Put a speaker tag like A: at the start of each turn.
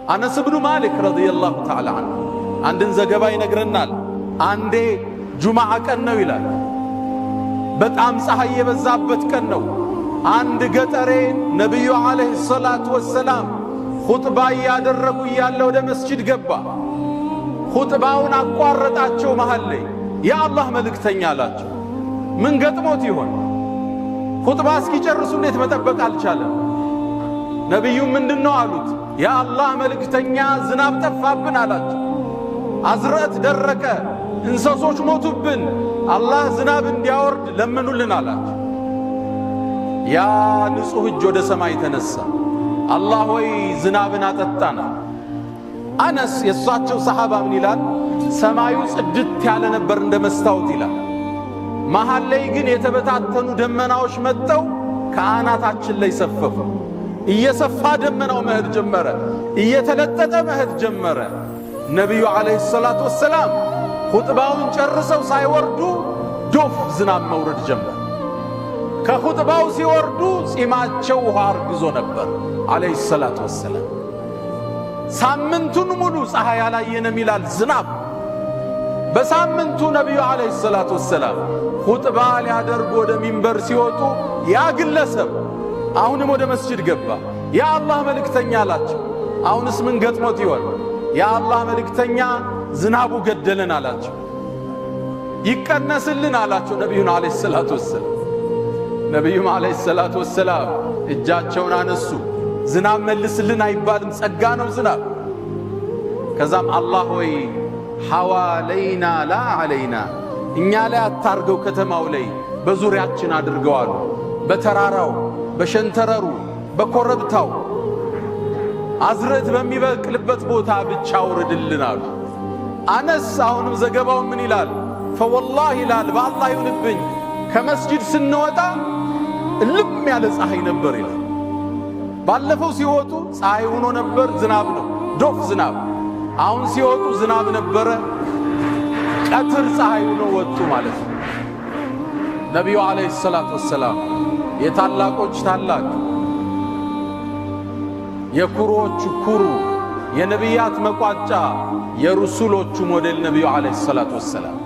A: አነስ ብኑ ማሊክ ረዲየላሁ ተዓላ ዐንሁ አንድን ዘገባ ይነግረናል። አንዴ ጁምዓ ቀን ነው ይላል። በጣም ፀሐይ የበዛበት ቀን ነው። አንድ ገጠሬ ነቢዩ ዓለይሂ ሰላቱ ወሰላም ኹጥባ እያደረጉ እያለ ወደ መስጂድ ገባ። ኹጥባውን አቋረጣቸው መሃል ላይ። የአላህ መልእክተኛ አላቸው። ምን ገጥሞት ይሆን? ኹጥባ እስኪጨርሱ እንዴት መጠበቅ አልቻለም? ነቢዩ ምንድነው አሉት። የአላህ መልእክተኛ ዝናብ ጠፋብን አላቸው። አዝርዕት ደረቀ፣ እንስሶች ሞቱብን፣ አላህ ዝናብ እንዲያወርድ ለምኑልን አላቸው። ያ ንጹሕ እጅ ወደ ሰማይ ተነሳ። አላህ ሆይ ዝናብን አጠጣና። አነስ የእሳቸው ሰሓባ ምን ይላል? ሰማዩ ጽድት ያለ ነበር እንደ መስታወት ይላል። መሃል ላይ ግን የተበታተኑ ደመናዎች መጥተው ከአናታችን ላይ ሰፈፉ። እየሰፋ ደመናው መሄድ ጀመረ፣ እየተለጠጠ መሄድ ጀመረ። ነቢዩ ዓለይሂ ሰላቱ ወሰላም ኹጥባውን ጨርሰው ሳይወርዱ ዶፍ ዝናብ መውረድ ጀመረ። ከኹጥባው ሲወርዱ ጺማቸው ውሃ አርግዞ ነበር ዓለይሂ ሰላቱ ወሰላም። ሳምንቱን ሙሉ ፀሐይ አላየንም ይላል ዝናብ። በሳምንቱ ነቢዩ ዓለይሂ ሰላቱ ወሰላም ኹጥባ ሊያደርጉ ወደ ሚንበር ሲወጡ ያ ግለሰብ አሁንም ወደ መስጂድ ገባ። ያ አላህ መልእክተኛ አላቸው። አሁንስ ምን ገጥሞት ይሆን? ያ አላህ መልእክተኛ ዝናቡ ገደለን አላቸው። ይቀነስልን አላቸው ነቢዩን ዓለይሂ ሰላቱ ወሰላም። ነቢዩም ዓለይሂ ሰላቱ ወሰላም እጃቸውን አነሱ። ዝናብ መልስልን አይባልም፣ ጸጋ ነው ዝናብ። ከዛም አላህ ሆይ ሐዋለይና ላ ዓለይና፣ እኛ ላይ አታርገው፣ ከተማው ላይ በዙሪያችን አድርገዋሉ። በተራራው፣ በሸንተረሩ፣ በኮረብታው አዝርዕት በሚበቅልበት ቦታ ብቻ አውርድልን አሉ። አነስ አሁንም ዘገባው ምን ይላል? ፈወላሂ ይላል፣ በአላህ ይሁንብኝ ከመስጂድ ስንወጣ እልም ያለ ፀሐይ ነበር ይላል። ባለፈው ሲወጡ ፀሐይ ሆኖ ነበር፣ ዝናብ ነው፣ ዶፍ ዝናብ። አሁን ሲወጡ ዝናብ ነበረ፣ ቀትር ፀሐይ ሆኖ ወጡ ማለት ነው። ነቢዩ ዓለይሂ ሰላቱ ወሰላም የታላቆች ታላቅ፣ የኩሮቹ ኩሩ፣ የነቢያት መቋጫ፣ የሩሱሎቹ ሞዴል ነቢዩ ዓለይሂ ሰላቱ ወሰላም